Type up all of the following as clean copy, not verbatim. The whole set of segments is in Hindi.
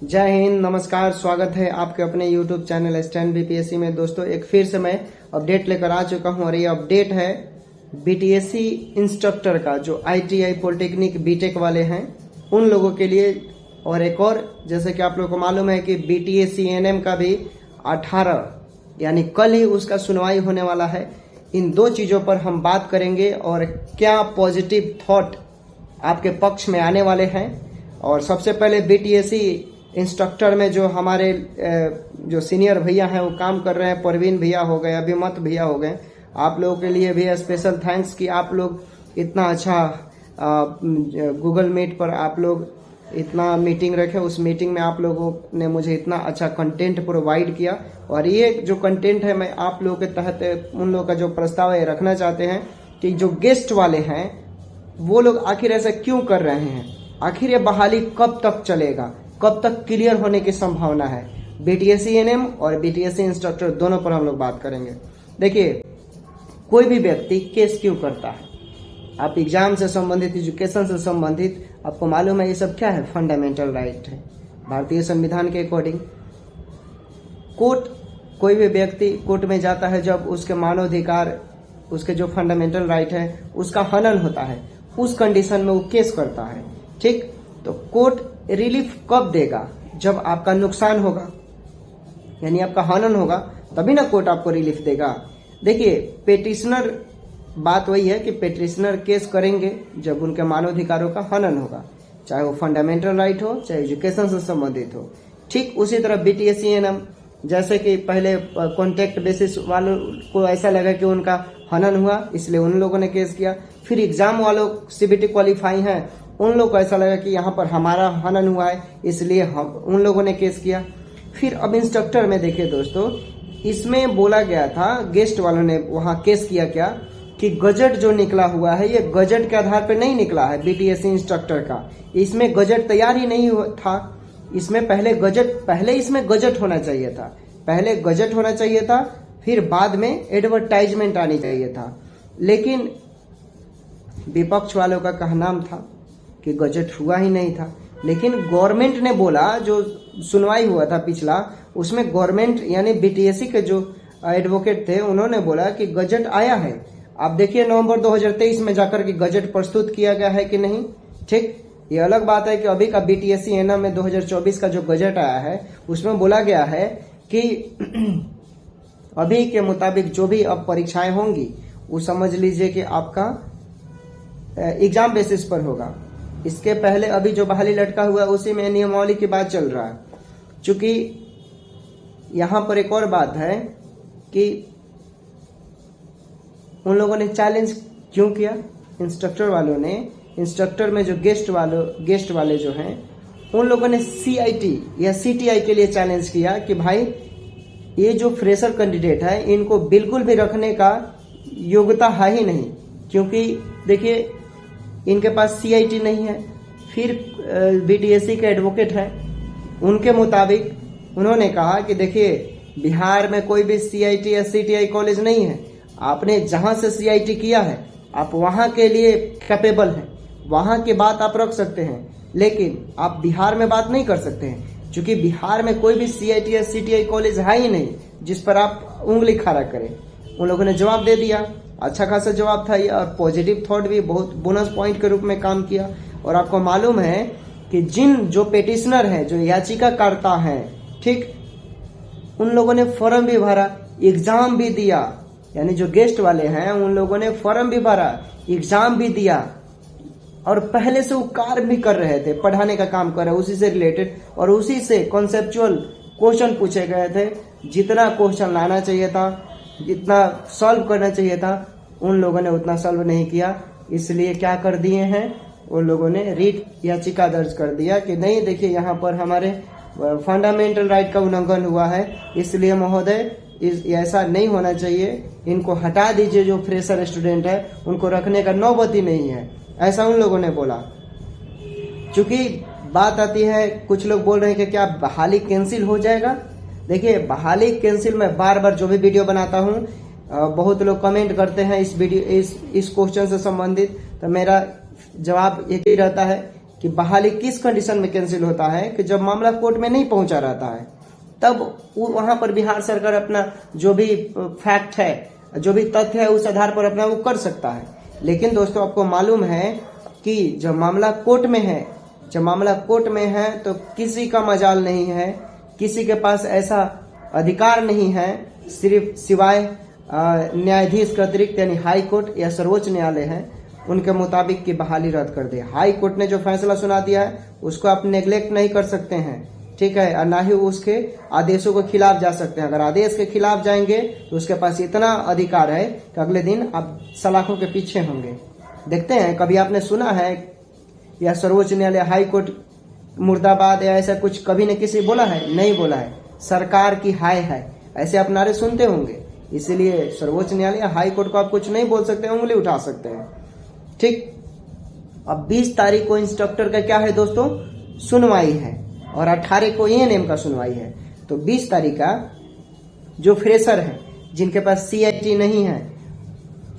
जय हिंद, नमस्कार। स्वागत है आपके अपने YouTube चैनल स्टैंड बीपीएससी में। दोस्तों, एक फिर से मैं अपडेट लेकर आ चुका हूं और ये अपडेट है बीटीएससी इंस्ट्रक्टर का, जो आईटीआई पॉलिटेक्निक बीटेक वाले हैं उन लोगों के लिए। और एक और, जैसे कि आप लोगों को मालूम है कि बीटीएससी एएनएम का भी 18 यानी कल ही उसका सुनवाई होने वाला है। इन दो चीज़ों पर हम बात करेंगे और क्या पॉजिटिव थॉट आपके पक्ष में आने वाले हैं। और सबसे पहले बीटीएससी इंस्ट्रक्टर में जो हमारे जो सीनियर भैया हैं वो काम कर रहे हैं, परवीन भैया हो गए, अभिमत भैया हो गए, आप लोगों के लिए भी स्पेशल थैंक्स कि आप लोग इतना अच्छा गूगल मीट पर आप लोग इतना मीटिंग रखे। उस मीटिंग में आप लोगों ने मुझे इतना अच्छा कंटेंट प्रोवाइड किया। और ये जो कंटेंट है मैं आप लोगों के तहत उन लोगों का जो प्रस्ताव है रखना चाहते हैं कि जो गेस्ट वाले हैं वो लोग आखिर ऐसा क्यों कर रहे हैं, आखिर ये बहाली कब तक चलेगा, कब तक क्लियर होने की संभावना है। बीटीएससी एएनएम और बीटीएससी इंस्ट्रक्टर दोनों पर हम लोग बात करेंगे। देखिए, कोई भी व्यक्ति केस क्यों करता है, आप एग्जाम से संबंधित, एजुकेशन से संबंधित, आपको मालूम है ये सब क्या है, फंडामेंटल राइट है। भारतीय संविधान के अकॉर्डिंग कोई भी व्यक्ति कोर्ट में जाता है जब उसके मानवाधिकार, उसके जो फंडामेंटल राइट है उसका हनन होता है, उस कंडीशन में वो केस करता है। ठीक, तो कोर्ट रिलीफ कब देगा, जब आपका नुकसान होगा, यानी आपका हनन होगा, तभी ना कोर्ट आपको रिलीफ देगा। देखिए, पेटिशनर, बात वही है कि पेटिशनर केस करेंगे जब उनके मानवाधिकारों का हनन होगा, चाहे वो फंडामेंटल राइट हो, चाहे एजुकेशन से संबंधित हो। ठीक उसी तरह बीटीएससी एएनएम, जैसे कि पहले कॉन्ट्रैक्ट बेसिस वालों को ऐसा लगा कि उनका हनन हुआ इसलिए उन लोगों ने केस किया। फिर एग्जाम वालों, सीबीटी क्वालिफाई हैं, उन लोगों को ऐसा लगा कि यहाँ पर हमारा हनन हुआ है इसलिए हम उन लोगों ने केस किया। फिर अब इंस्ट्रक्टर में देखिए दोस्तों, इसमें बोला गया था, गेस्ट वालों ने वहाँ केस किया क्या कि गजट जो निकला हुआ है ये गजट के आधार पर नहीं निकला है बीटीएससी इंस्ट्रक्टर का। इसमें गजट तैयार ही नहीं था, इसमें पहले इसमें गजट होना चाहिए था, पहले गजट होना चाहिए था, फिर बाद में एडवर्टाइजमेंट आनी चाहिए था। लेकिन विपक्ष वालों का कहना था कि गजट हुआ ही नहीं था। लेकिन गवर्नमेंट ने बोला, जो सुनवाई हुआ था पिछला, उसमें गवर्नमेंट यानी बीटीएससी के जो एडवोकेट थे उन्होंने बोला कि गजट आया है। आप देखिए नवंबर 2023 में जाकर के गजट प्रस्तुत किया गया है कि नहीं। ठीक, ये अलग बात है कि अभी का बीटीएससी एएनएम में 2024 का जो गजट आया है उसमें बोला गया है कि अभी के मुताबिक जो भी अब परीक्षाएं होंगी वो समझ लीजिए कि आपका एग्जाम बेसिस पर होगा। इसके पहले अभी जो बहाली लटका हुआ है उसी में नियमावली की बात चल रहा है। चूंकि यहां पर एक और बात है कि उन लोगों ने चैलेंज क्यों किया, इंस्ट्रक्टर वालों ने, इंस्ट्रक्टर में जो गेस्ट वाले जो हैं उन लोगों ने सीआईटी या सीटीआई के लिए चैलेंज किया कि भाई ये जो फ्रेशर कैंडिडेट है इनको बिल्कुल भी रखने का योग्यता है ही नहीं, क्योंकि देखिए इनके पास सीआईटी नहीं है। फिर बीटीएससी के एडवोकेट हैं, उनके मुताबिक उन्होंने कहा कि देखिए बिहार में कोई भी सीआईटी या सीटीआई कॉलेज नहीं है, आपने जहां से सीआईटी किया है आप वहां के लिए कैपेबल हैं, वहां की बात आप रख सकते हैं, लेकिन आप बिहार में बात नहीं कर सकते हैं क्योंकि बिहार में कोई भी सीआईटी या सीटीआई कॉलेज है ही नहीं जिस पर आप उंगली खड़ा करें। उन लोगों ने जवाब दे दिया, अच्छा खासा जवाब था ये, और पॉजिटिव थॉट भी बहुत बोनस पॉइंट के रूप में काम किया। और आपको मालूम है कि जो पेटिशनर हैं, जो याचिकाकर्ता हैं, ठीक, उन लोगों ने फॉर्म भी भरा, एग्जाम भी दिया, यानी जो गेस्ट वाले हैं उन लोगों ने फॉर्म भी भरा, एग्जाम भी दिया, और पहले से वो कार्य भी कर रहे थे, पढ़ाने का काम कर रहे, उसी से रिलेटेड, और उसी से कॉन्सेप्चुअल क्वेश्चन पूछे गए थे। जितना क्वेश्चन लाना चाहिए था, जितना सॉल्व करना चाहिए था, उन लोगों ने उतना सॉल्व नहीं किया। इसलिए क्या कर दिए हैं, उन लोगों ने रीट याचिका दर्ज कर दिया कि नहीं, देखिए यहाँ पर हमारे फंडामेंटल राइट का उल्लंघन हुआ है, इसलिए महोदय ऐसा नहीं होना चाहिए, इनको हटा दीजिए, जो फ्रेशर स्टूडेंट है उनको रखने का नौबत ही नहीं है, ऐसा उन लोगों ने बोला। चूंकि बात आती है, कुछ लोग बोल रहे हैं कि क्या बहाली कैंसिल हो जाएगा। देखिए, बहाली कैंसिल मैं बार बार जो भी वीडियो बनाता हूँ, बहुत लोग कमेंट करते हैं इस क्वेश्चन से संबंधित, तो मेरा जवाब एक ही रहता है कि बहाली किस कंडीशन में कैंसिल होता है कि जब मामला कोर्ट में नहीं पहुंचा रहता है, तब वहां पर बिहार सरकार अपना जो भी फैक्ट है, जो भी तथ्य है, उस आधार पर अपना वो कर सकता है। लेकिन दोस्तों आपको मालूम है कि जब मामला कोर्ट में है, तो किसी का मजाल नहीं है, किसी के पास ऐसा अधिकार नहीं है सिर्फ सिवाय न्यायाधीश के अतिरिक्त यानी हाई कोर्ट या सर्वोच्च न्यायालय है उनके मुताबिक की बहाली रद्द कर दे। हाई कोर्ट ने जो फैसला सुना दिया है उसको आप नेग्लेक्ट नहीं कर सकते हैं, ठीक है, और ना ही उसके आदेशों के खिलाफ जा सकते हैं। अगर आदेश के खिलाफ जाएंगे तो उसके पास इतना अधिकार है कि अगले दिन आप सलाखों के पीछे होंगे। देखते हैं, कभी आपने सुना है या सर्वोच्च न्यायालय हाई कोर्ट मुर्दाबाद या ऐसा कुछ कभी न किसी बोला है? नहीं बोला है। सरकार की हाय है ऐसे आप नारे सुनते होंगे, इसीलिए सर्वोच्च न्यायालय या हाई कोर्ट को आप कुछ नहीं बोल सकते, उंगली उठा सकते हैं, ठीक। अब 20 तारीख को इंस्ट्रक्टर का क्या है दोस्तों? सुनवाई है, और 18 को एएनएम का सुनवाई है। तो 20 तारीख का जो फ्रेशर है जिनके पास CIT नहीं है,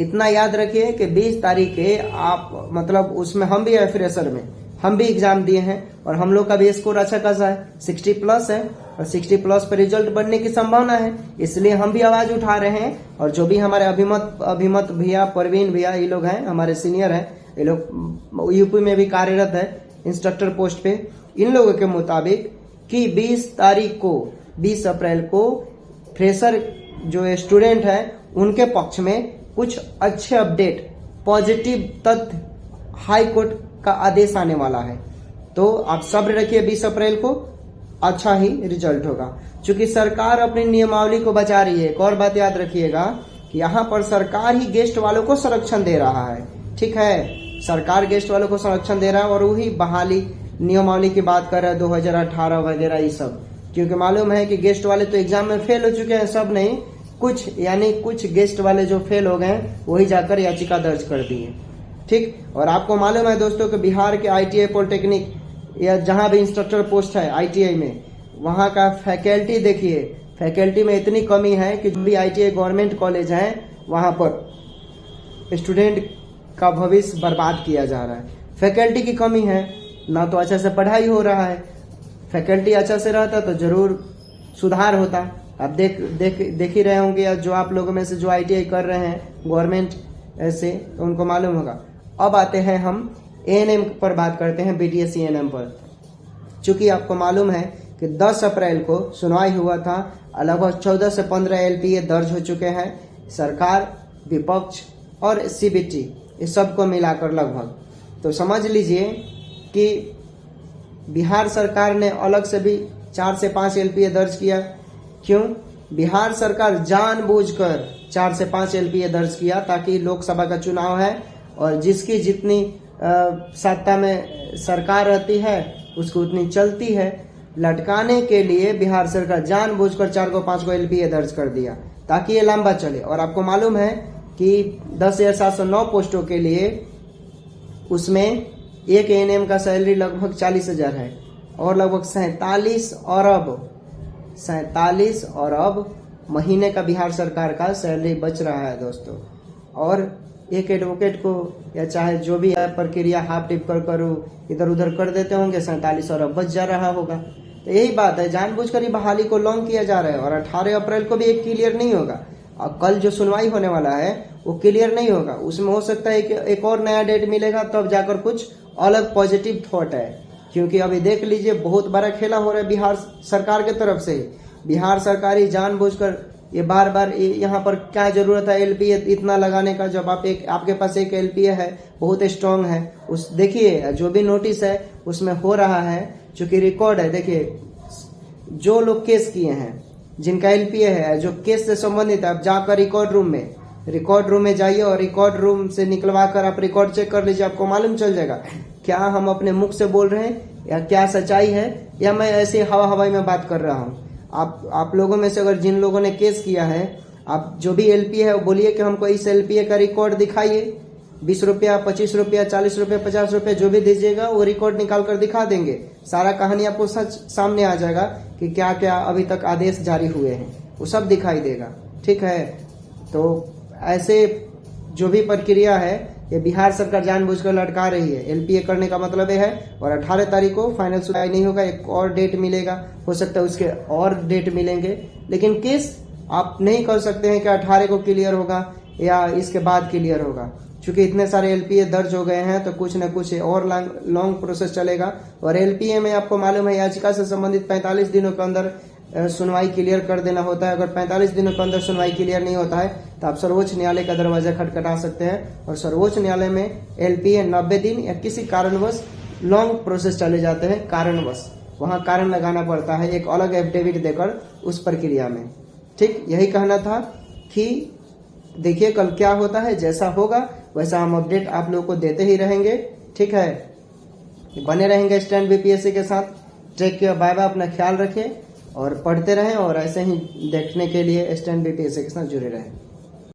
इतना याद रखिए कि 20 तारीख के आप मतलब उसमें हम भी है, फ्रेशर में हम भी एग्जाम दिए हैं और हम लोग का भी स्कोर अच्छा खासा है, 60 प्लस है, और 60 प्लस पर रिजल्ट बनने की संभावना है। इसलिए हम भी आवाज उठा रहे हैं, और जो भी हमारे अभिमत भैया, परवीन भैया, ये लोग हैं, हमारे सीनियर हैं, ये लोग यूपी में भी कार्यरत है इंस्ट्रक्टर पोस्ट पे, इन लोगों के मुताबिक कि 20 अप्रैल को फ्रेशर जो स्टूडेंट है उनके पक्ष में कुछ अच्छे अपडेट, पॉजिटिव तथ्य, हाई कोर्ट का आदेश आने वाला है। तो आप सब्र रखिए, 20 अप्रैल को अच्छा ही रिजल्ट होगा। क्योंकि सरकार अपनी नियमावली को बचा रही है। एक और बात याद रखिएगा कि यहाँ पर सरकार ही गेस्ट वालों को संरक्षण दे रहा है, ठीक है, सरकार गेस्ट वालों को संरक्षण दे रहा है, और वही बहाली नियमावली की बात कर रहा है 2018 वगैरह ये सब। क्योंकि मालूम है कि गेस्ट वाले तो एग्जाम में फेल हो चुके हैं, सब नहीं, कुछ यानी कुछ गेस्ट वाले जो फेल हो गए वही जाकर याचिका दर्ज कर दी है, ठीक। और आपको मालूम है दोस्तों कि बिहार के ITI पॉलिटेक्निक या जहां भी इंस्ट्रक्टर पोस्ट है ITI में, वहां का फैकल्टी देखिए, फैकल्टी में इतनी कमी है कि जो भी ITI गवर्नमेंट कॉलेज है वहां पर स्टूडेंट का भविष्य बर्बाद किया जा रहा है। फैकल्टी की कमी है, ना तो अच्छा से पढ़ाई हो रहा है। फैकल्टी अच्छा से रहता तो जरूर सुधार होता। आप देख ही रहे होंगे, या जो आप लोगों में से जो ITI कर रहे हैं गवर्नमेंट से, तो उनको मालूम होगा। अब आते हैं हम ANM पर बात करते हैं, BTS ANM पर। चूंकि आपको मालूम है कि 10 अप्रैल को सुनवाई हुआ था, लगभग 14 से 15 LPA दर्ज हो चुके हैं। सरकार, विपक्ष और CBT इस सबको मिलाकर लगभग, तो समझ लीजिए कि बिहार सरकार ने अलग से भी 4 से 5 LPA दर्ज किया। क्यों? बिहार सरकार जानबूझकर 4 से 5 LPA दर्ज किया ताकि लोकसभा का चुनाव है और जिसकी जितनी सत्ता में सरकार रहती है उसको उतनी चलती है। लटकाने के लिए बिहार सरकार जानबूझकर 4 को 5 को LPA दर्ज कर दिया ताकि ये लंबा चले। और आपको मालूम है कि 10,709 पोस्टों के लिए उसमें एक ANM का सैलरी लगभग 40,000 है और लगभग 47 अरब महीने का बिहार सरकार का सैलरी बच रहा है दोस्तों। और एक एडवोकेट को या चाहे जो भी प्रक्रिया हाफ टिप करूँ इधर उधर कर देते होंगे, 47 अरब बच जा रहा होगा। तो यही बात है, जानबूझकर ही बहाली को लॉन्ग किया जा रहा है। और 18 अप्रैल को भी एक क्लियर नहीं होगा, और कल जो सुनवाई होने वाला है वो क्लियर नहीं होगा। उसमें हो सकता है कि एक और नया डेट मिलेगा, तब जाकर कुछ अलग पॉजिटिव थॉट है। क्योंकि अभी देख लीजिए बहुत बड़ा खेला हो रहा है बिहार सरकार की तरफ से। बिहार सरकार ही जानबूझकर ये बार बार यहाँ पर क्या जरूरत है LPA इतना लगाने का, जब आपके पास एक LPA है बहुत स्ट्रांग है। उस देखिए जो भी नोटिस है उसमें हो रहा है, चूंकि रिकॉर्ड है। देखिए जो लोग केस किए हैं, जिनका LPA है, जो केस से संबंधित है, आप जाकर रिकॉर्ड रूम में जाइए और रिकॉर्ड रूम से निकलवा कर आप रिकॉर्ड चेक कर लीजिए। आपको मालूम चल जाएगा क्या हम अपने मुख से बोल रहे हैं या क्या सच्चाई है, या मैं ऐसे हवाई में बात कर रहा हूँ। आप लोगों में से अगर जिन लोगों ने केस किया है, आप जो भी LPA है वो बोलिए कि हमको इस LPA का रिकॉर्ड दिखाइए। 20 रुपया, 25 रुपया, 40 रुपया, 50 रुपया जो भी दीजिएगा वो रिकॉर्ड निकाल कर दिखा देंगे। सारा कहानी आपको सच सामने आ जाएगा कि क्या क्या अभी तक आदेश जारी हुए हैं, वो सब दिखाई देगा। ठीक है, तो ऐसे जो भी प्रक्रिया है ये बिहार सरकार जानबूझकर लटका रही है। एलपीए करने का मतलब ये है, और 18 तारीख को फाइनल सुनवाई नहीं होगा, एक और डेट मिलेगा, हो सकता है उसके और डेट मिलेंगे, लेकिन केस आप नहीं कर सकते हैं कि 18 को क्लियर होगा या इसके बाद क्लियर होगा। चूंकि इतने सारे एलपीए दर्ज हो गए हैं तो कुछ न कुछ और लॉन्ग प्रोसेस चलेगा। और एलपीए में आपको मालूम है याचिका से संबंधित 45 दिनों के अंदर सुनवाई क्लियर कर देना होता है। अगर 45 दिनों के अंदर सुनवाई क्लियर नहीं होता है तो आप सर्वोच्च न्यायालय का दरवाजा खटखटा सकते हैं, और सर्वोच्च न्यायालय में एलपीए 90 दिन या किसी कारणवश लॉन्ग प्रोसेस चले जाते हैं, कारणवश वहां कारण लगाना पड़ता है एक अलग एफिडेविट देकर उस प्रक्रिया में। ठीक, यही कहना था कि देखिए कल क्या होता है, जैसा होगा वैसा हम अपडेट आप लोगों को देते ही रहेंगे। ठीक है, बने रहेंगे स्टैंड बीपीएससी के साथ। टेक केयर, बाय बाय, अपना ख्याल रखें और पढ़ते रहें, और ऐसे ही देखने के लिए स्टैंड बीपीएससी के साथ जुड़े रहें।